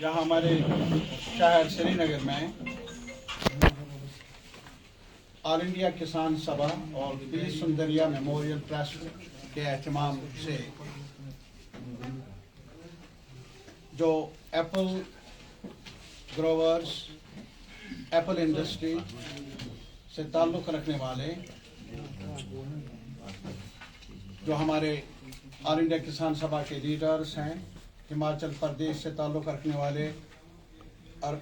यहाँ हमारे शहर श्रीनगर में ऑल इंडिया किसान सभा और पी सुंदरिया मेमोरियल ट्रस्ट के एहतमाम से जो एप्पल ग्रोवर्स, एप्पल इंडस्ट्री से ताल्लुक़ रखने वाले जो हमारे ऑल इंडिया किसान सभा के लीडर्स हैं, हिमाचल प्रदेश से ताल्लुक़ रखने वाले और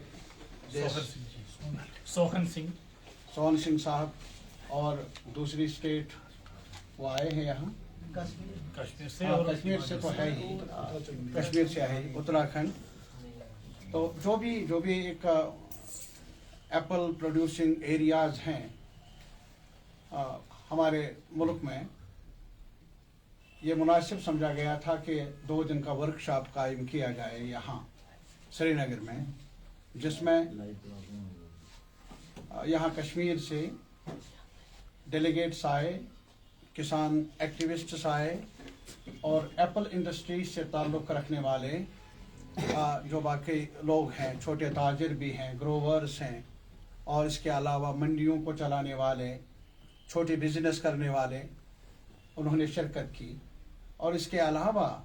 सोहन सिंह साहब और दूसरी स्टेट वो आए हैं यहाँ कश्मीर से तो है ही, कश्मीर से है उत्तराखंड। तो जो भी एक एप्पल प्रोड्यूसिंग एरियाज़ हैं हमारे मुल्क में, ये मुनासिब समझा गया था कि 2 दिन का वर्कशॉप कायम किया जाए यहाँ श्रीनगर में, जिसमें यहाँ कश्मीर से डेलीगेट्स आए, किसान एक्टिविस्ट्स आए और एप्पल इंडस्ट्री से ताल्लुक़ रखने वाले जो बाकी लोग हैं, छोटे ताजिर भी हैं, ग्रोवर्स हैं और इसके अलावा मंडियों को चलाने वाले, छोटे बिजनेस करने वाले, उन्होंने शिरकत की। और इसके अलावा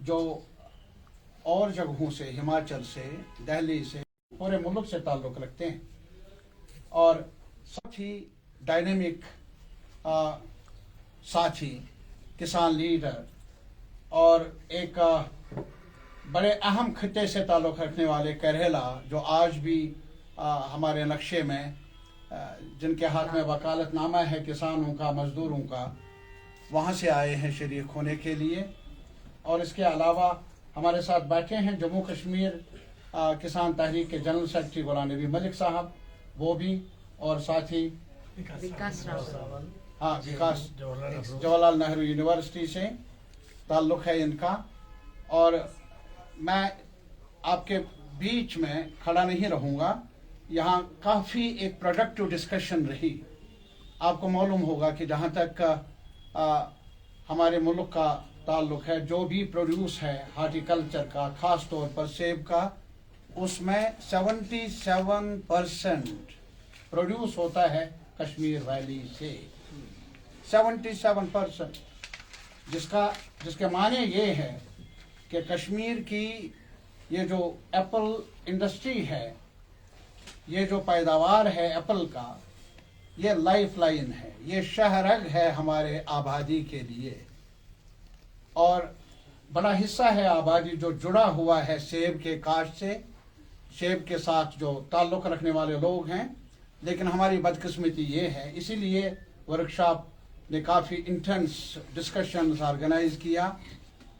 जो और जगहों से, हिमाचल से, दिल्ली से, पूरे मुल्क से ताल्लुक़ रखते हैं और साथ ही डायनेमिक साथी, किसान लीडर और एक बड़े अहम खिते से ताल्लुक़ रखने वाले करेला, जो आज भी हमारे नक्शे में जिनके हाथ में वकालतनामा है किसानों का, मज़दूरों का, वहाँ से आए हैं शरीक होने के लिए। और इसके अलावा हमारे साथ बैठे हैं जम्मू कश्मीर किसान तहरीक के जनरल सेक्रेटरी गुलाम नबी मलिक साहब, वो भी, और साथ ही विकास जवाहरलाल नेहरू यूनिवर्सिटी से ताल्लुक़ है इनका। और मैं आपके बीच में खड़ा नहीं रहूँगा, यहाँ काफ़ी एक प्रोडक्टिव डिस्कशन रही। आपको मालूम होगा कि जहाँ तक हमारे मुल्क का ताल्लुक़ है, जो भी प्रोड्यूस है हार्टिकल्चर का, ख़ास तौर पर सेब का, उसमें 77% प्रोड्यूस होता है कश्मीर वैली से। 77%, जिसके माने ये है कि कश्मीर की ये जो एप्पल इंडस्ट्री है, ये जो पैदावार है एप्पल का, ये लाइफ लाइन है, ये शहरग है हमारे आबादी के लिए। और बड़ा हिस्सा है आबादी जो जुड़ा हुआ है सेब के काश्त से, सेब के साथ जो ताल्लुक़ रखने वाले लोग हैं। लेकिन हमारी बदकिस्मती ये है, इसीलिए वर्कशॉप ने काफ़ी इंटेंस डिस्कशंस ऑर्गेनाइज किया,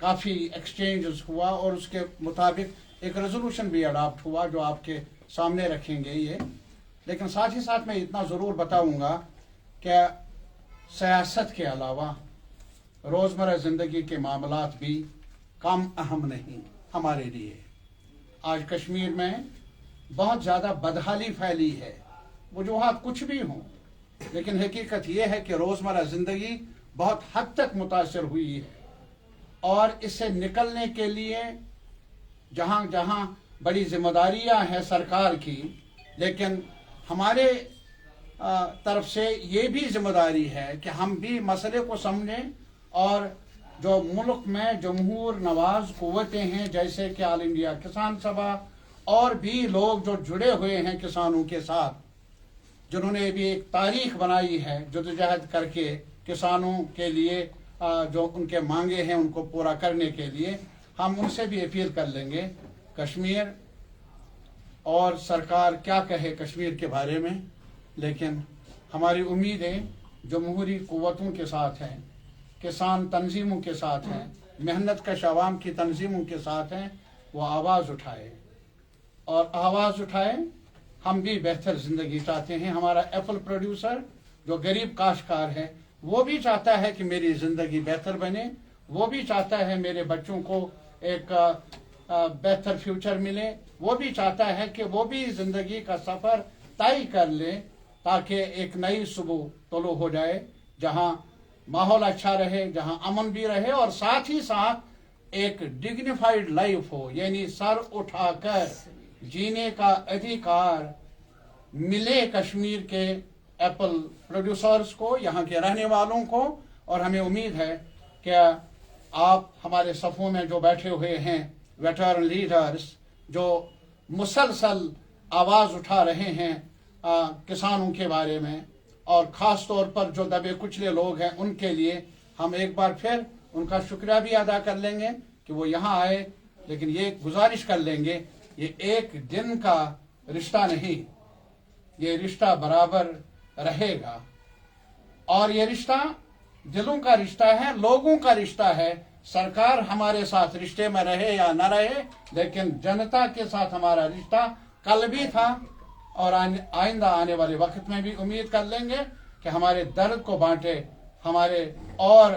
काफ़ी एक्सचेंजेस हुआ और उसके मुताबिक एक रेजोल्यूशन भी अडॉप्ट हुआ जो आपके सामने रखेंगे ये। लेकिन साथ ही साथ मैं इतना ज़रूर बताऊंगा कि सियासत के अलावा रोज़मर्रा ज़िंदगी के मामलात भी कम अहम नहीं हमारे लिए। आज कश्मीर में बहुत ज़्यादा बदहाली फैली है, वजूहात कुछ भी हों, लेकिन हकीकत यह है कि रोज़मर्रा ज़िंदगी बहुत हद तक मुतासर हुई है। और इससे निकलने के लिए जहाँ जहाँ बड़ी जिम्मेदारियाँ हैं सरकार की, लेकिन हमारे तरफ से ये भी जिम्मेदारी है कि हम भी मसले को समझें और जो मुल्क में जमहूर नवाज क़ुव्वतें हैं, जैसे कि ऑल इंडिया किसान सभा और भी लोग जो जुड़े हुए हैं किसानों के साथ, जिन्होंने भी एक तारीख बनाई है जदोजहद करके किसानों के लिए, जो उनके मांगे हैं उनको पूरा करने के लिए, हम उनसे भी अपील कर लेंगे। कश्मीर और सरकार क्या कहे कश्मीर के बारे में, लेकिन हमारी उम्मीदें जमहूरी क़ुव्वतों के साथ हैं, किसान तंजीमों के साथ हैं, मेहनत कश अवाम की तंजीमों के साथ हैं। वो आवाज़ उठाए और आवाज़ उठाए। हम भी बेहतर ज़िंदगी चाहते हैं। हमारा एप्पल प्रोड्यूसर जो गरीब काश्तकार है, वो भी चाहता है कि मेरी ज़िंदगी बेहतर बने, वो भी चाहता है मेरे बच्चों को एक बेहतर फ्यूचर मिले, वो भी चाहता है कि वो भी ज़िंदगी का सफ़र तय कर ले, ताकि एक नई सुबह तुलू हो जाए, जहाँ माहौल अच्छा रहे, जहाँ अमन भी रहे और साथ ही साथ एक डिग्निफाइड लाइफ हो, यानी सर उठाकर जीने का अधिकार मिले कश्मीर के एप्पल प्रोड्यूसर्स को, यहाँ के रहने वालों को। और हमें उम्मीद है कि आप हमारे सफ़ों में जो बैठे हुए हैं वेटरन लीडर्स, जो मुसलसल आवाज़ उठा रहे हैं किसानों के बारे में, और ख़ास तौर पर जो दबे कुचले लोग हैं उनके लिए, हम एक बार फिर उनका शुक्रिया भी अदा कर लेंगे कि वो यहाँ आए। लेकिन ये गुजारिश कर लेंगे, ये एक दिन का रिश्ता नहीं, ये रिश्ता बराबर रहेगा। और ये रिश्ता दिलों का रिश्ता है, लोगों का रिश्ता है। सरकार हमारे साथ रिश्ते में रहे या न रहे, लेकिन जनता के साथ हमारा रिश्ता कल भी था और आइंदा आने वाले वक्त में भी उम्मीद कर लेंगे कि हमारे दर्द को बांटे हमारे और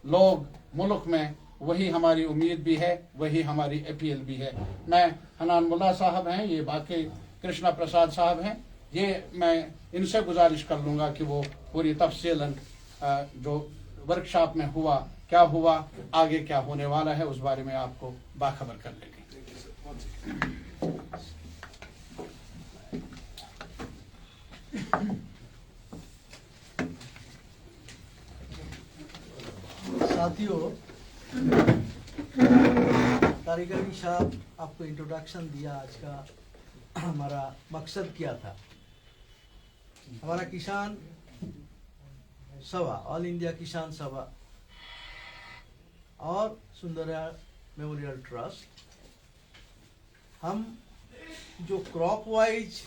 लोग मुल्क में। वही हमारी उम्मीद भी है, वही हमारी अपील भी है। मैं हनान मुल्ला साहब हैं, ये बाकी कृष्णा प्रसाद साहब हैं, ये मैं इनसे गुजारिश कर लूँगा कि वो पूरी तफसीलन जो वर्कशॉप में हुआ, क्या हुआ, आगे क्या होने वाला है, उस बारे में आपको बाखबर कर लेंगे। साथियों, कारीगरी साहब आपको इंट्रोडक्शन दिया। आज का हमारा मकसद क्या था? हमारा किसान सभा, ऑल इंडिया किसान सभा और सुंदरया मेमोरियल ट्रस्ट, हम जो क्रॉप वाइज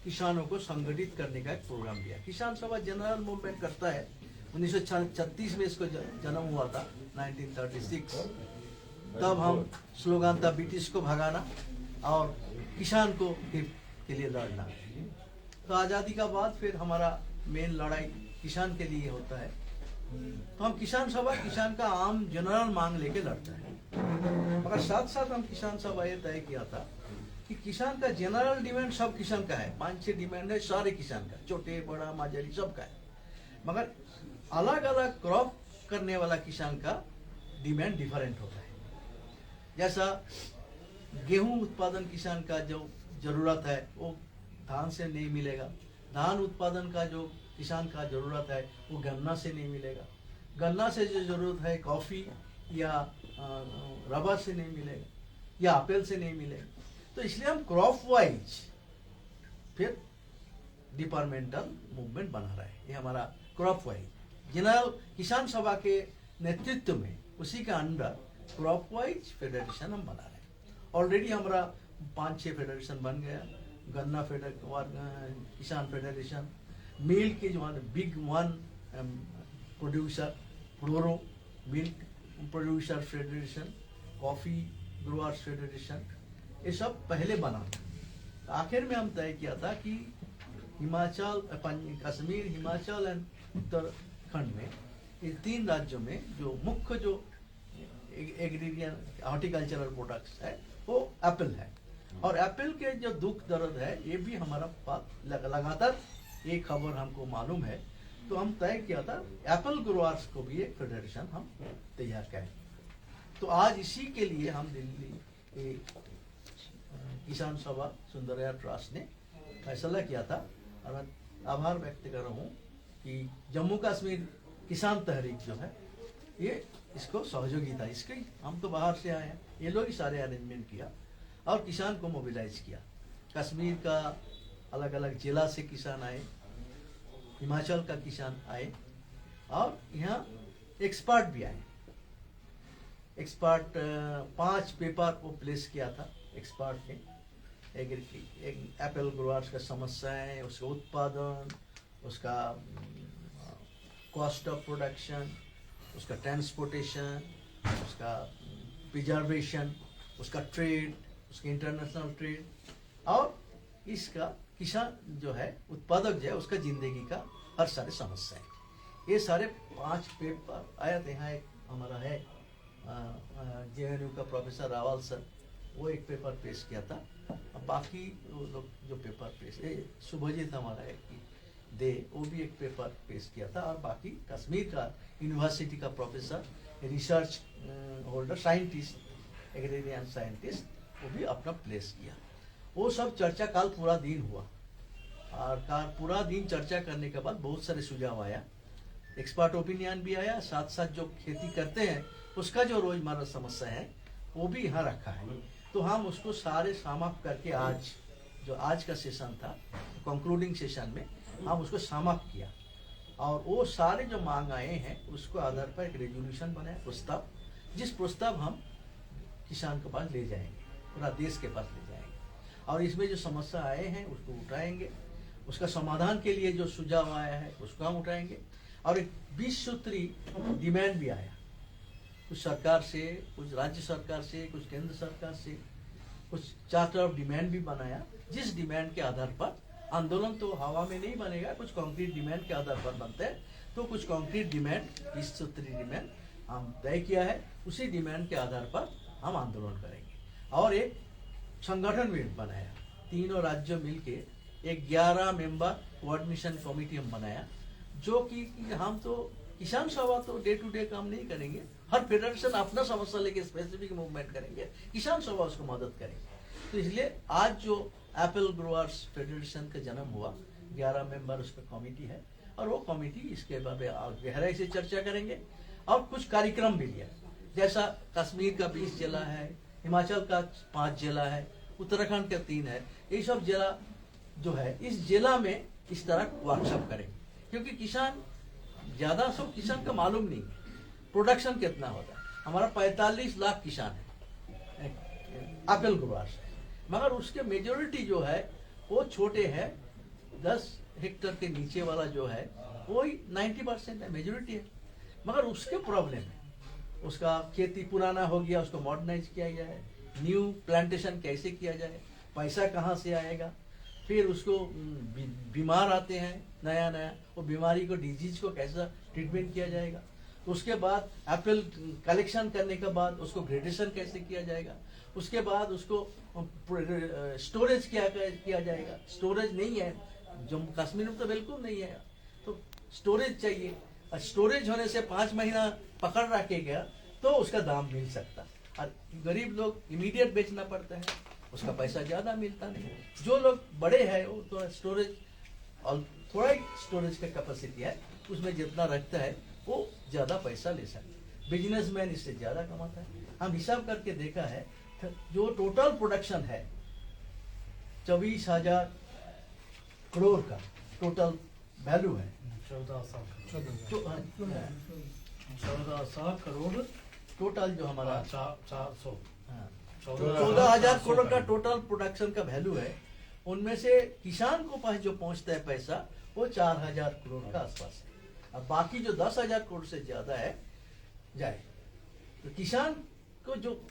किसानों को संगठित करने का एक प्रोग्राम दिया। किसान सभा जनरल मूवमेंट करता है, 1936 में इसको जन्म हुआ था, 1936। तब हम स्लोगन था ब्रिटिश को भगाना और किसान को हित के लिए लड़ना। तो आज़ादी का बाद फिर हमारा मेन लड़ाई किसान के लिए होता है। तो हम किसान सभा किसान का आम जनरल मांग लेके लड़ता है, मगर साथ साथ हम किसान सभा ये तय किया था कि किसान का जनरल डिमांड सब किसान का है, 5-6 डिमांड है सारे किसान का, छोटे बड़ा माजरी सब का है। मगर अलग अलग क्रॉप करने वाला किसान का डिमांड डिफरेंट होता है। जैसा गेहूं उत्पादन किसान का जो जरूरत है वो धान से नहीं मिलेगा, धान उत्पादन का जो किसान का जरूरत है वो गन्ना से नहीं मिलेगा, गन्ना से जो जरूरत है कॉफ़ी या रबर से नहीं मिलेगा या एप्पल से नहीं मिलेगा। तो इसलिए हम क्रॉप वाइज फिर डिपार्टमेंटल मूवमेंट बना रहे हैं। ये हमारा क्रॉप वाइज जनरल किसान सभा के नेतृत्व में, उसी के अंडर क्रॉप वाइज फेडरेशन हम बना रहे हैं। ऑलरेडी हमारा 5-6 फेडरेशन बन गया। गन्ना किसान फेडरेशन, मिल्क के जो बिग वन प्रोड्यूसर फ्लोरो milk producer federation, coffee growers federation, ये सब पहले बना था। आखिर में हम तय किया था कि हिमाचल, कश्मीर, हिमाचल एंड उत्तराखंड में, इन 3 राज्यों में जो मुख्य जो एग्रीरियन हॉर्टिकल्चरल प्रोडक्ट्स है वो एप्पल है। और एप्पल के जो दुख दर्द है ये भी हमारा पास लगातार ये खबर हमको मालूम है। तो हम तय किया था एप्पल ग्रोअर्स को भी एक फेडरेशन हम तैयार करें। तो आज इसी के लिए हम दिल्ली किसान सभा सुंदरया ट्रस्ट ने फैसला किया था। और मैं आभार व्यक्त कर रहा हूँ कि जम्मू कश्मीर किसान तहरीक जो है ये इसको सहयोगी था। इसके हम तो बाहर से आए हैं, ये लोग ही सारे अरेंजमेंट किया और किसान को मोबिलाइज किया। कश्मीर का अलग अलग जिला से किसान आए, हिमाचल का किसान आए और यहाँ एक्सपर्ट भी आए। एक्सपर्ट 5 पेपर वो प्लेस किया था एक्सपर्ट ने। एप्पल ग्रोअर्स का समस्याएं, उसका उत्पादन, उसका कॉस्ट ऑफ प्रोडक्शन, उसका ट्रांसपोर्टेशन, उसका प्रिजर्वेशन, उसका ट्रेड, उसका इंटरनेशनल ट्रेड और इसका किसान जो है उत्पादक जो है उसका जिंदगी का हर सारे समस्याएं, ये सारे 5 पेपर आया थे। यहाँ एक हमारा है JNU का प्रोफेसर रावल सर, वो एक पेपर पेश किया था। अब बाकी लोग जो पेपर पेश, शुभजीत हमारा है कि दे, वो भी एक पेपर पेश किया था। और बाकी कश्मीर का यूनिवर्सिटी का professor, research holder, scientist, agrarian scientist, वो भी अपना प्लेस किया। वो सब चर्चा काल पूरा दिन हुआ, और काल पूरा दिन चर्चा करने के बाद बहुत सारे सुझाव आया, एक्सपर्ट ओपिनियन भी आया, साथ साथ जो खेती करते हैं उसका जो रोजमर्रा समस्या है वो भी यहाँ रखा है। तो हम उसको सारे समाप्त करके आज जो आज का सेशन था, कंक्लूडिंग सेशन में हम उसको समाप्त किया, और वो सारे जो मांग आए हैं उसको आधार पर एक रेजोल्यूशन बनाया, प्रस्ताव, जिस प्रस्ताव हम किसान के पास ले जाएंगे, पूरा देश के पास ले जाएंगे, और इसमें जो समस्या आए हैं उसको उठाएंगे, उसका समाधान के लिए जो सुझाव आया है उसको हम उठाएंगे। और एक 20 सूत्री डिमांड भी आया, कुछ सरकार से, कुछ राज्य सरकार से, कुछ केंद्र सरकार से, कुछ चार्टर ऑफ डिमांड भी बनाया, जिस डिमांड के आधार पर आंदोलन तो हवा में नहीं बनेगा, कुछ कॉन्क्रीट डिमांड के आधार पर बनते हैं। तो कुछ कॉन्क्रीट डिमांड, 20 सूत्री डिमांड हम तय किया है, उसी डिमांड के आधार पर हम आंदोलन करेंगे। और एक संगठन भी बनाया, तीनों राज्यों मिलके एक 11 मेंबर कोऑर्डिनेशन कमेटी हम बनाया, जो कि हम तो किसान सभा तो डे टू डे काम नहीं करेंगे, हर फेडरेशन अपना समस्या लेके स्पेसिफिक मूवमेंट करेंगे, किसान सभा उसको मदद करेंगे। तो इसलिए आज जो एप्पल ग्रोअर्स फेडरेशन का जन्म हुआ, 11 मेंबर उसका कमेटी है, और वो कमेटी इसके बारे में गहराई से चर्चा करेंगे, और कुछ कार्यक्रम भी लिया, जैसा कश्मीर का 20 जिला है, हिमाचल का 5 जिला है, उत्तराखंड का 3 है, ये सब जिला जो है इस जिला में इस तरह वर्कशॉप करेंगे, क्योंकि किसान ज्यादा सब किसान का मालूम नहीं है प्रोडक्शन कितना होता है। हमारा 45 लाख किसान है एप्पल ग्रोअर्स, मगर उसके मेजोरिटी जो है वो छोटे हैं, 10 हेक्टेयर के नीचे वाला जो है वो 90% है, मेजोरिटी है। मगर उसके प्रॉब्लम है, उसका खेती पुराना हो गया, उसको मॉडर्नाइज किया जाए, न्यू प्लांटेशन कैसे किया जाए, पैसा कहाँ से आएगा, फिर उसको बीमार आते हैं नया नया, वो बीमारी को, डिजीज को कैसा ट्रीटमेंट किया जाएगा, उसके बाद एप्पल कलेक्शन करने के बाद उसको ग्रेडेशन कैसे किया जाएगा, उसके बाद उसको स्टोरेज किया जाएगा। स्टोरेज नहीं है जम्मू कश्मीर में, तो बिल्कुल नहीं है, तो स्टोरेज चाहिए, और स्टोरेज होने से 5 महीना पकड़ रखेगा तो उसका दाम मिल सकता, और गरीब लोग इमीडिएट बेचना पड़ता है, उसका पैसा ज्यादा मिलता नहीं। जो लोग बड़े हैं वो तो स्टोरेज, और थोड़ा ही स्टोरेज का कैपेसिटी है, उसमें जितना रखता है वो ज्यादा पैसा ले सकता है, बिजनेसमैन इससे ज्यादा कमाता है। हम हिसाब करके देखा है, जो टोटल प्रोडक्शन है 24,000 करोड़ का टोटल वैल्यू है, 14,000 करोड़ टोटल जो हमारा 400 14,000 करोड़ का टोटल प्रोडक्शन का वैल्यू है, उनमें से किसान को पास जो पहुंचता है पैसा वो 4,000 करोड़ का आसपास है, और बाकी जो 10,000 करोड़ से ज्यादा है जाए, तो किसान को जो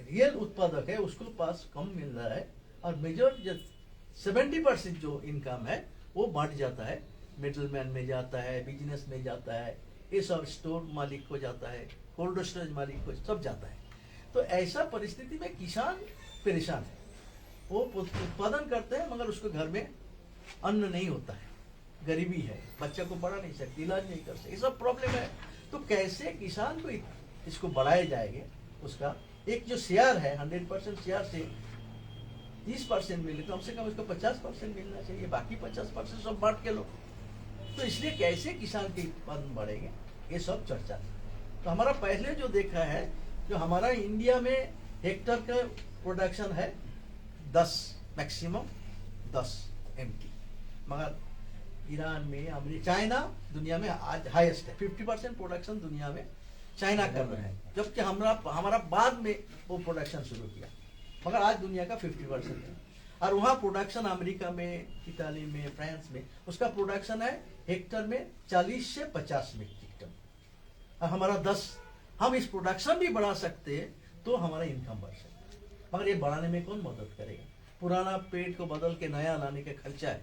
रियल उत्पादक है उसको पास कम मिल रहा है, और मेजर 70% जो इनकम है वो बढ़ जाता है, मिडलमैन में जाता है, बिजनेस में जाता है, ये सब स्टोर मालिक को जाता है, कोल्ड स्टोरेज मालिक को सब जाता है। तो ऐसा परिस्थिति में किसान परेशान है, वो उत्पादन करते हैं मगर उसको घर में अन्न नहीं होता है, गरीबी है, बच्चा को पढ़ा नहीं सकते, इलाज नहीं कर सकते, ये सब प्रॉब्लम है। तो कैसे किसान को इसको बढ़ाए जाएंगे, उसका एक जो शेयर है 100% शेयर से 30% मिले, कम से कम उसको 50% मिलना चाहिए, बाकी 50% सब बांट के लो। तो इसलिए कैसे किसान के उत्पादन बढ़ेंगे, ये सब चर्चा थी। तो हमारा पहले जो देखा है, जो हमारा इंडिया में हेक्टर का प्रोडक्शन है 10 मैक्सिमम 10 MT, मगर ईरान में, अमेरिका, चाइना दुनिया में आज हाईएस्ट है, 50% प्रोडक्शन दुनिया में चाइना कर रहा है, जबकि हमारा बाद में वो प्रोडक्शन शुरू किया, मगर आज दुनिया का 50% है। और वहाँ प्रोडक्शन अमेरिका में, इटाली में, फ्रांस में उसका प्रोडक्शन है हेक्टर में 40 से 50 मीट्रिक टन, और हमारा 10। हम इस प्रोडक्शन भी बढ़ा सकते हैं तो हमारा इनकम बढ़ सकता है, मगर ये बढ़ाने में कौन मदद करेगा? पुराना पेट को बदल के नया लाने का खर्चा है,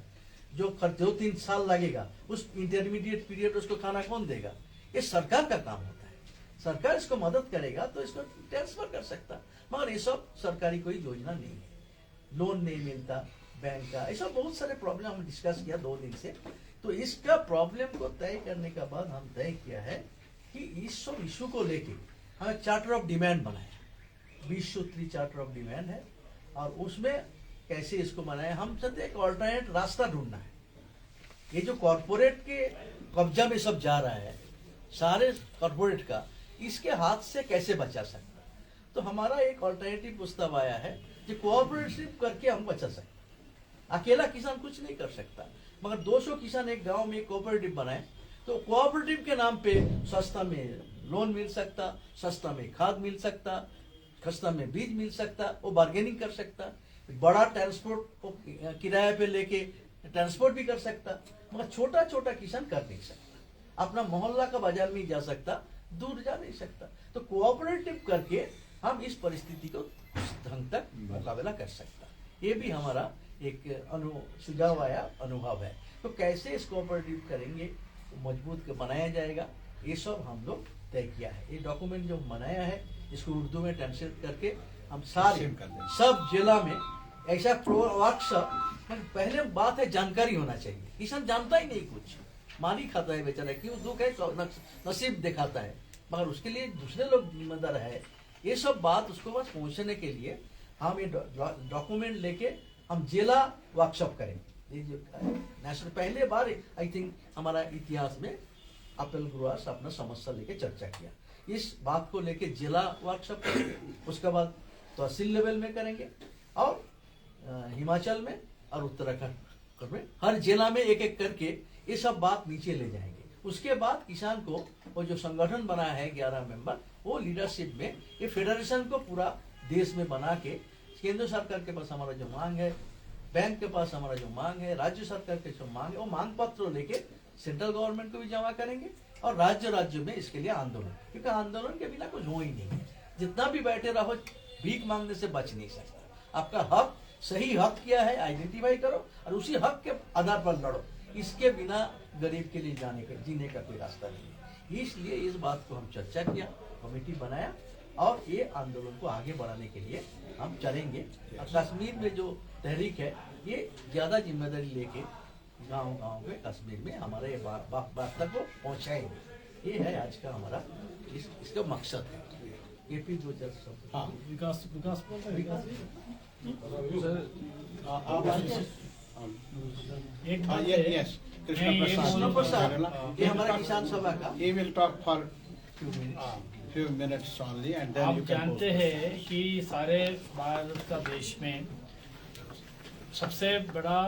जो 2-3 साल लगेगा, उस इंटरमीडिएट पीरियड उसको खाना कौन देगा? ये सरकार का काम होता है, सरकार इसको मदद करेगा तो इसको ट्रांसफर कर सकता, मगर ये सब सरकारी कोई योजना नहीं है, लोन नहीं मिलता बैंक का, ये सब बहुत सारे प्रॉब्लम हम डिस्कस किया 2 दिन से। तो इसका प्रॉब्लम को तय करने के बाद हम तय किया है कि इस सब इशू को लेके हमें चार्टर ऑफ डिमांड बनाया, 20 सूत्री चार्टर ऑफ डिमांड है, और उसमें कैसे इसको बनाए, हम चाहते एक ऑल्टरनेट रास्ता ढूंढना है। ये जो कॉरपोरेट के कब्जा में सब जा रहा है, सारे कॉरपोरेट का, इसके हाथ से कैसे बचा सकता। तो हमारा एक ऑल्टरनेटिव प्रस्ताव आया है जो कोऑपरेटिव करके हम बचा सकते। अकेला किसान कुछ नहीं कर सकता, मगर 200 किसान एक गांव में कोऑपरेटिव बनाए तो कोऑपरेटिव के नाम पे सस्ता में लोन मिल सकता, सस्ता में खाद मिल सकता, सस्ता में बीज मिल सकता, वो बार्गेनिंग कर सकता, बड़ा ट्रांसपोर्ट किराए पे लेके ट्रांसपोर्ट भी कर सकता, मगर छोटा छोटा किसान कर नहीं सकता, अपना मोहल्ला का बाजार में जा सकता, दूर जा नहीं सकता। तो कोऑपरेटिव करके हम इस परिस्थिति को कुछ ढंग तक मुकाबला कर सकता। ये भी हमारा एक सुझाव आया, अनुभव है। तो कैसे इस कोऑपरेटिव करेंगे, मजबूत बनाया जाएगा, ये सब हम लोग तय किया है। ये डॉक्यूमेंट जो बनाया है इसको उर्दू में ट्रांसलेट करके हम सारे सब जिला में ऐसा वर्कशॉप। पहले बात है जानकारी होना चाहिए, किसान जानता ही नहीं कुछ, मार ही खाता है बेचारा, क्यों दुख है नसीब दिखाता है, मगर उसके लिए दूसरे लोग जिम्मेदार है। ये सब बात उसको बस पहुंचने के लिए हम ये डॉक्यूमेंट लेके हम जिला वर्कशॉप करेंगे। ये जो नेशनल पहले बार आई थिंक हमारा इतिहास में अपेल गुरुआस अपना समस्या लेके चर्चा किया, इस बात को लेके जिला वर्कशॉप करेंगे, उसके बाद तहसील लेवल में करेंगे, और हिमाचल में और उत्तराखंड में हर जिला में एक एक करके ये सब बात नीचे ले जाएंगे। उसके बाद किसान को वो जो संगठन बनाया है 11 मेंबर, वो लीडरशिप में ये फेडरेशन को पूरा देश में बना के, केंद्र सरकार के पास हमारा जो मांग है, बैंक के पास हमारा जो मांग है, राज्य सरकार के जो मांग है, वो मांग पत्र लेके सेंट्रल गवर्नमेंट को भी जमा करेंगे, और राज्य में इसके लिए आंदोलन, क्योंकि आंदोलन के बिना कुछ हो ही नहीं है। जितना भी बैठे रहो भीख मांगने से बच नहीं सकता। आपका हक, सही हक क्या है आइडेंटिफाई करो और उसी हक के आधार पर लड़ो। इसके बिना गरीब के लिए जीने का कोई रास्ता नहीं है। इसलिए इस बात को हम चर्चा किया, कमेटी बनाया, और ये आंदोलन को आगे बढ़ाने के लिए हम चलेंगे। और कश्मीर में जो तहरीक है, ये ज्यादा जिम्मेदारी लेके गांव-गांव में कश्मीर में हमारे ये वार्ता को पहुंचाएंगे। ये है आज का हमारा इसका मकसद है। केपी जो हाँ, विकास बोल रहे एक बात है, यस, मैं ये कृष्ण प्रसाद, ये हमारा किसान सभा का, he will talk for few minutes only and then आप you can जानते हैं कि सारे भारत का देश में सबसे बड़ा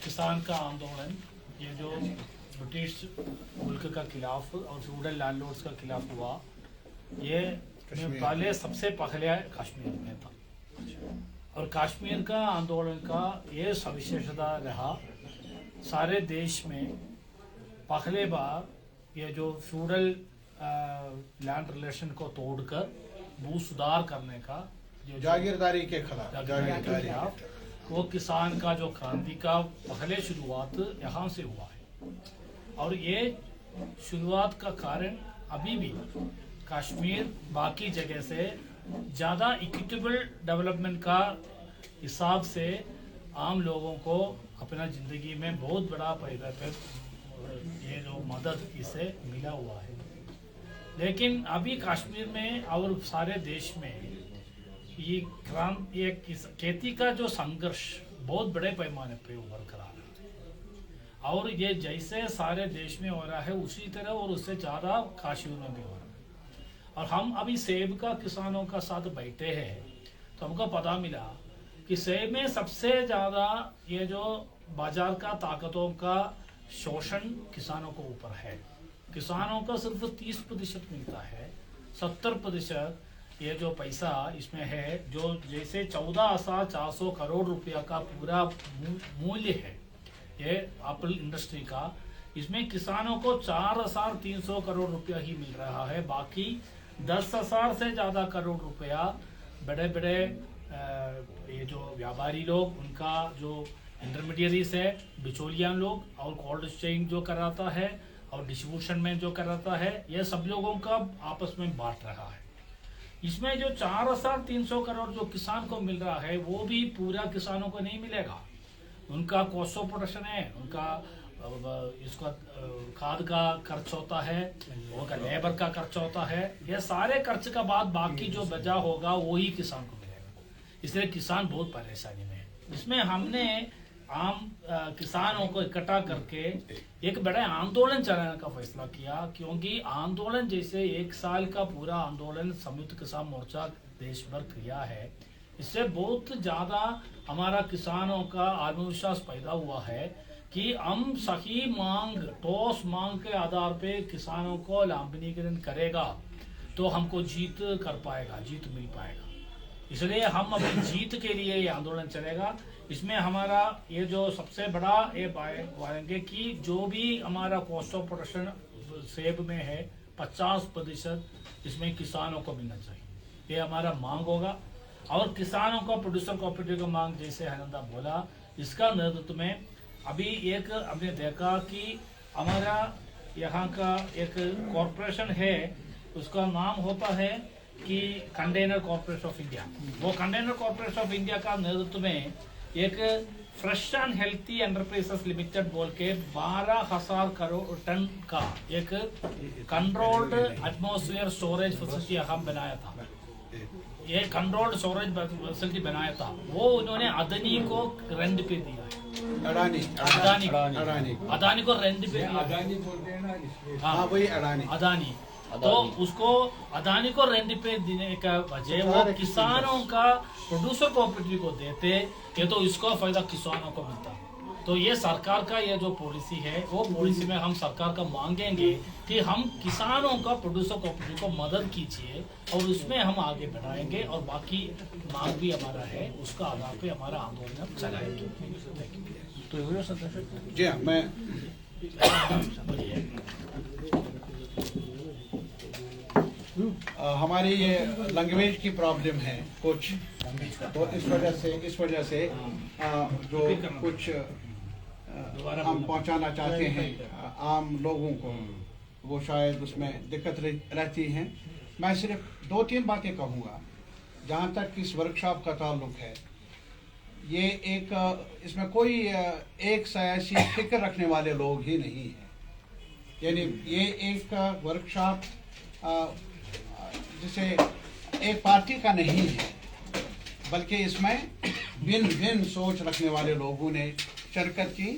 किसान का आंदोलन, ये जो ब्रिटिश मुल्क का खिलाफ और फ्यूडल लैंडलॉर्ड्स का खिलाफ हुआ, ये पहले सबसे पहले कश्मीर में था। और कश्मीर का आंदोलन का ये सविशेषता रहा, सारे देश में पहले बार ये जो फ्यूडल लैंड रिलेशन को तोड़कर भू सुधार करने का, जो जागीरदारी के खिलाफ, जागीरदारी के खिलाफ, वो किसान का जो क्रांति का पहले शुरुआत यहाँ से हुआ है। और ये शुरुआत का कारण अभी भी कश्मीर बाकी जगह से ज़्यादा इक्विटेबल डेवलपमेंट का हिसाब से आम लोगों को अपना ज़िंदगी में बहुत बड़ा पैदा कर ये जो मदद इसे मिला हुआ है। लेकिन अभी कश्मीर में और सारे देश में ये खेती का जो संघर्ष बहुत बड़े पैमाने पे उभर कर आ रहा है, और ये जैसे सारे देश में हो रहा है उसी तरह और उससे ज़्यादा कश्मीर में भी हो रहा है। और हम अभी सेब का किसानों का साथ बैठे हैं तो हमको पता मिला कि सेब में सबसे ज़्यादा ये जो बाजार का ताकतों का शोषण किसानों को ऊपर है। किसानों का सिर्फ 30% मिलता है, 70% ये जो पैसा इसमें है, जो जैसे 14,400 करोड़ रुपया का पूरा मूल्य है ये एप्पल इंडस्ट्री का, इसमें किसानों को 4,300 करोड़ रुपया ही मिल रहा है। बाकी 10,000 से ज़्यादा करोड़ रुपया बड़े बड़े ये जो व्यापारी लोग, उनका जो इंटरमीडियरीज है, बिचौलियान लोग, और कोल्ड चेन जो कराता है और डिस्ट्रीब्यूशन में जो कराता है, ये सब लोगों का आपस में बांट रहा है। इसमें जो 4,300 करोड़ जो किसान को मिल रहा है वो भी पूरा किसानों को नहीं मिलेगा। उनका कॉस्ट ऑफ प्रोडक्शन है, उनका इसका खाद का खर्च होता है, उनका लेबर का खर्च होता है, ये सारे खर्च का बाद बाकी जो बचा होगा वही किसान को मिलेगा। इसलिए किसान बहुत परेशानी में है। इसमें हमने आम किसानों को इकट्ठा करके एक बड़ा आंदोलन चलाने का फैसला किया, क्योंकि आंदोलन जैसे 1 साल का पूरा आंदोलन संयुक्त किसान मोर्चा देश भर किया है, इससे बहुत ज्यादा हमारा किसानों का आत्मविश्वास पैदा हुआ है कि हम सही मांग, ठोस मांग के आधार पे किसानों को लाभनीकरण करेगा तो हमको जीत कर पाएगा, जीत मिल पाएगा। इसलिए हम अपनी जीत के लिए ये आंदोलन चलेगा। इसमें हमारा ये जो सबसे बड़ा ये पाएंगे कि जो भी हमारा कॉस्ट ऑफ प्रोडक्शन सेब में है 50% इसमें किसानों को मिलना चाहिए, ये हमारा मांग होगा। और किसानों को प्रोड्यूसर कोऑपरेटिव का मांग, जैसे हनंदा बोला, इसका नेतृत्व में अभी एक हमने देखा कि हमारा यहाँ का एक कॉरपोरेशन है, उसका नाम होता है कि कंटेनर कॉर्पोरेशन ऑफ इंडिया। वो कंटेनर कॉर्पोरेशन ऑफ इंडिया का नेतृत्व में एक fresh and healthy enterprises limited बोल के 12,000 करोड़ टन का एक कंट्रोल्ड एटमॉस्फेयर स्टोरेज फैसिलिटी हम बनाया था। ये कंट्रोल्ड स्टोरेज फैसिलिटी बनाया था, वो उन्होंने अदानी को रेंट पे दिया है। अदानी को रेंट पे दिया। अदानी बोलते हैं ना, हाँ वही अदानी। तो उसको अदानी को रेंट पे देने का वजह वो किसानों का प्रोड्यूसर कोऑपरेटिव को देते, ये तो इसका फायदा किसानों को मिलता। तो ये सरकार का ये जो पॉलिसी है, वो पॉलिसी में हम सरकार का मांगेंगे कि हम किसानों का प्रोड्यूसर कोऑपरेटिव को मदद कीजिए और उसमें हम आगे बढ़ाएंगे और बाकी मांग भी हमारा है, उसका आधार पे हमारा आंदोलन चलाएंगे। जी हाँ, मैं हमारी ये लैंग्वेज की प्रॉब्लम है कुछ, तो इस वजह से जो कुछ हम पहुंचाना चाहते हैं आम लोगों को, वो शायद उसमें दिक्कत रहती है। मैं सिर्फ 2-3 बातें कहूँगा। जहाँ तक इस वर्कशॉप का ताल्लुक है, ये एक इसमें कोई एक सियासी फिक्र रखने वाले लोग ही नहीं हैं। यानी ये एक वर्कशॉप जिसे एक पार्टी का नहीं है, बल्कि इसमें भिन्न सोच रखने वाले लोगों ने शिरकत की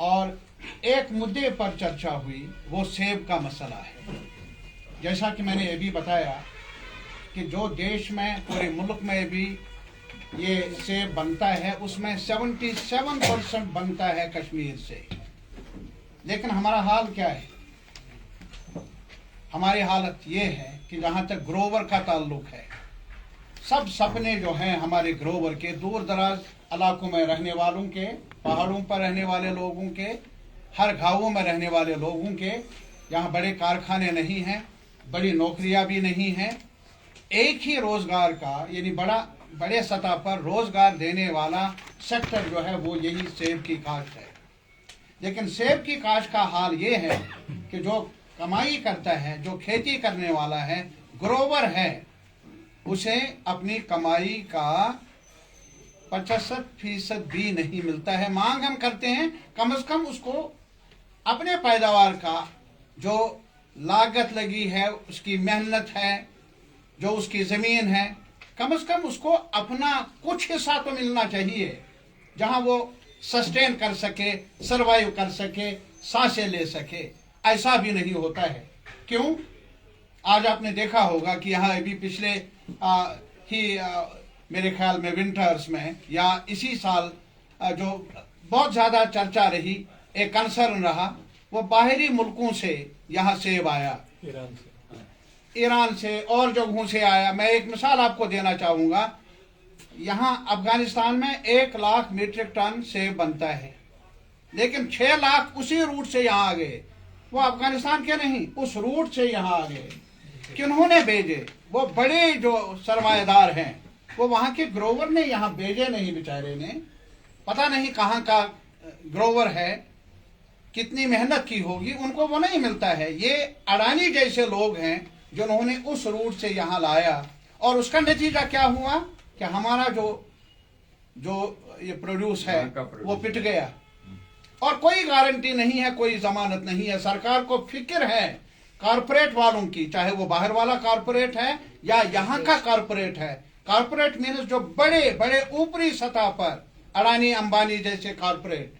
और एक मुद्दे पर चर्चा हुई, वो सेब का मसला है। जैसा कि मैंने ये भी बताया कि जो देश में, पूरे मुल्क में भी ये सेब बनता है, उसमें 77% बनता है कश्मीर से। लेकिन हमारा हाल क्या है? हमारी हालत ये है कि जहाँ तक ग्रोवर का ताल्लुक है, सब सपने जो हैं हमारे ग्रोवर के, दूर दराज इलाकों में रहने वालों के, पहाड़ों पर रहने वाले लोगों के, हर गाँवों में रहने वाले लोगों के, यहाँ बड़े कारखाने नहीं हैं, बड़ी नौकरियां भी नहीं हैं, एक ही रोजगार का, यानी बड़े सतह पर रोजगार देने वाला सेक्टर जो है वो यही सेब की काश्त है। लेकिन सेब की काश्त का हाल ये है कि जो कमाई करता है, जो खेती करने वाला है, ग्रोवर है, उसे अपनी कमाई का 75% भी नहीं मिलता है। मांग हम करते हैं कम से कम उसको अपने पैदावार का जो लागत लगी है, उसकी मेहनत है, जो उसकी जमीन है, कम से कम उसको अपना कुछ हिस्सा तो मिलना चाहिए, जहां वो सस्टेन कर सके, सरवाइव कर सके, सांसें ले सके। ऐसा भी नहीं होता है। क्यों? आज आपने देखा होगा कि यहाँ अभी पिछले मेरे ख्याल में विंटर्स में या इसी साल जो बहुत ज्यादा चर्चा रही, एक कंसर्न रहा, वो बाहरी मुल्कों से यहाँ सेब आया, ईरान से और जगहों से आया। मैं एक मिसाल आपको देना चाहूंगा। यहाँ अफगानिस्तान में 1 लाख मीट्रिक टन सेब बनता है, लेकिन 6 लाख उसी रूट से यहाँ आ गए। वो अफगानिस्तान के नहीं, उस रूट से यहाँ आ गए। किन्होंने भेजे? वो बड़े जो सरमाएदार हैं, वो वहाँ के ग्रोवर ने यहाँ भेजे नहीं, बेचारे ने। पता नहीं कहाँ का ग्रोवर है, कितनी मेहनत की होगी, उनको वो नहीं मिलता है। ये अडानी जैसे लोग हैं जिन्होंने उस रूट से यहाँ लाया, और उसका नतीजा क्या हुआ कि हमारा जो ये प्रोड्यूस है वो पिट गया। और कोई गारंटी नहीं है, कोई जमानत नहीं है। सरकार को फिक्र है कारपोरेट वालों की, चाहे वो बाहर वाला कारपोरेट है या यहाँ का कारपोरेट है। कारपोरेट मीन्स जो बड़े बड़े ऊपरी सतह पर अडानी अंबानी जैसे कारपोरेट,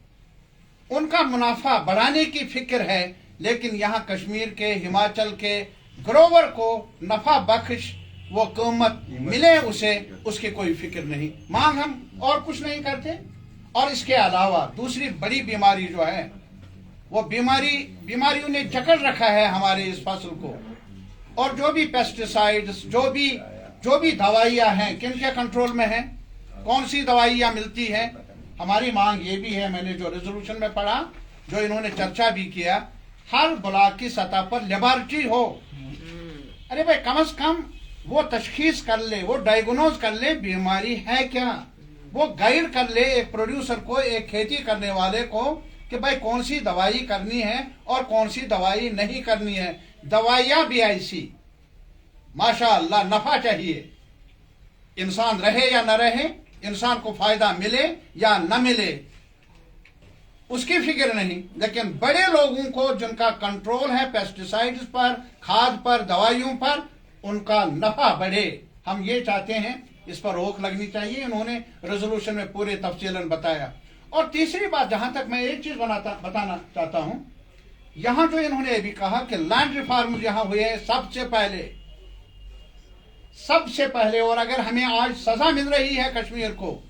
उनका मुनाफा बढ़ाने की फिक्र है। लेकिन यहाँ कश्मीर के, हिमाचल के ग्रोवर को नफा बख्श वो कीमत मिले उसे, उसकी कोई फिक्र नहीं। मांग हम और कुछ नहीं करते। और इसके अलावा दूसरी बड़ी बीमारी जो है, वो बीमारियों ने जकड़ रखा है हमारे इस फसल को। और जो भी पेस्टिसाइड्स, जो भी दवाइयां हैं, किन के कंट्रोल में है, कौन सी दवाइयां मिलती हैं। हमारी मांग ये भी है, मैंने जो रेजोल्यूशन में पढ़ा, जो इन्होंने चर्चा भी किया, हर ब्लॉक की सतह पर लेबोरेटरी हो। अरे भाई, कम से कम वो तशखीस कर ले, वो डायग्नोज कर ले बीमारी है क्या, वो गाइड कर ले एक प्रोड्यूसर को, एक खेती करने वाले को, कि भाई कौन सी दवाई करनी है और कौन सी दवाई नहीं करनी है। दवाइयां भी ऐसी, माशाअल्लाह, नफा चाहिए, इंसान रहे या न रहे, इंसान को फायदा मिले या न मिले, उसकी फिक्र नहीं। लेकिन बड़े लोगों को जिनका कंट्रोल है पेस्टिसाइड्स पर, खाद पर, दवाइयों पर, उनका नफा बढ़े, हम ये चाहते हैं। इस पर रोक लगनी चाहिए, इन्होंने रेजोल्यूशन में पूरे तफसीलन बताया। और तीसरी बात, जहां तक मैं एक चीज बताना चाहता हूं, यहां जो इन्होंने भी कहा कि लैंड रिफॉर्म यहां हुए हैं सबसे पहले, और अगर हमें आज सजा मिल रही है, कश्मीर को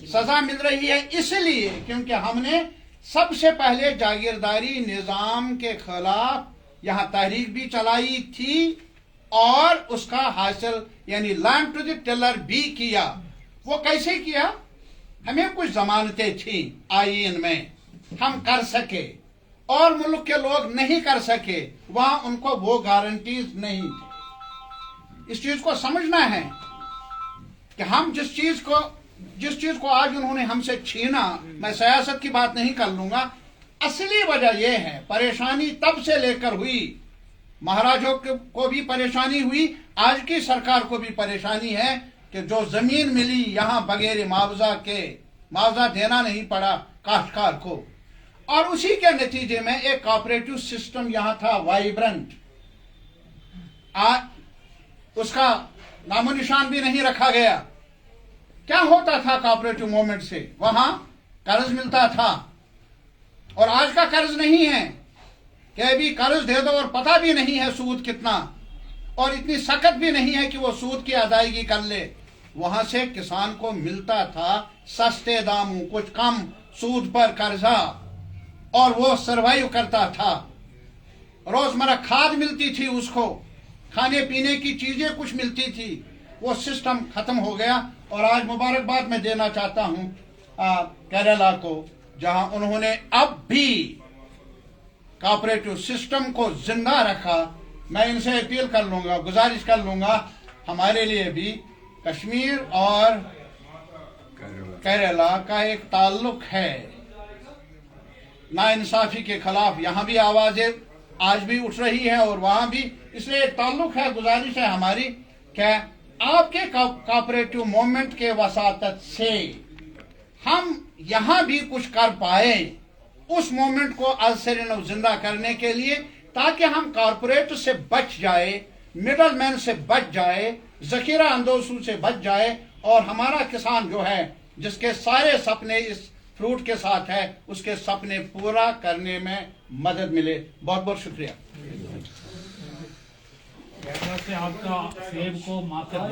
सजा मिल रही है इसलिए क्योंकि हमने सबसे पहले जागीरदारी निजाम के खिलाफ यहां तहरीक भी चलाई थी और उसका हासिल यानी लैंड टू द टिलर भी किया। वो कैसे किया? हमें कुछ जमानतें थी आईन में, हम कर सके, और मुल्क के लोग नहीं कर सके, वहां उनको वो गारंटीज नहीं थी। इस चीज को समझना है कि हम जिस चीज को आज उन्होंने हमसे छीना, मैं सियासत की बात नहीं कर लूंगा, असली वजह यह है, परेशानी तब से लेकर हुई, महाराजों को भी परेशानी हुई, आज की सरकार को भी परेशानी है कि जो जमीन मिली यहां बगैर मुआवजा देना नहीं पड़ा काश्तकार को। और उसी के नतीजे में एक कोऑपरेटिव सिस्टम यहां था वाइब्रेंट, उसका नामो निशान भी नहीं रखा गया। क्या होता था कोऑपरेटिव मूवमेंट से? वहां कर्ज मिलता था, और आज का कर्ज नहीं है कि अभी कर्ज दे दो और पता भी नहीं है सूद कितना, और इतनी सख्त भी नहीं है कि वो सूद की अदायगी कर ले। वहां से किसान को मिलता था सस्ते दामों, कुछ कम सूद पर कर्जा, और वो सरवाइव करता था। रोजमर्रा खाद मिलती थी उसको, खाने पीने की चीजें कुछ मिलती थी। वो सिस्टम खत्म हो गया। और आज मुबारकबाद मैं देना चाहता हूं केरला को, जहां उन्होंने अब भी कोऑपरेटिव सिस्टम को जिंदा रखा। मैं इनसे अपील कर लूंगा, गुजारिश कर लूंगा, हमारे लिए भी कश्मीर और केरला का एक ताल्लुक है। नाइंसाफी के खिलाफ यहां भी आवाजें आज भी उठ रही है और वहां भी, इसलिए एक ताल्लुक है। गुजारिश है हमारी कि आपके कोऑपरेटिव मूवमेंट के वसातत से हम यहां भी कुछ कर पाए, उस मूवमेंट को अलसरिन जिंदा करने के लिए, ताकि हम कॉरपोरेट से बच जाए, मिडल मैन से बच जाए, जखीरा अंदोजों से बच जाए, और हमारा किसान जो है, जिसके सारे सपने इस फ्रूट के साथ है, उसके सपने पूरा करने में मदद मिले। बहुत बहुत शुक्रिया। से आपका सेब को माकर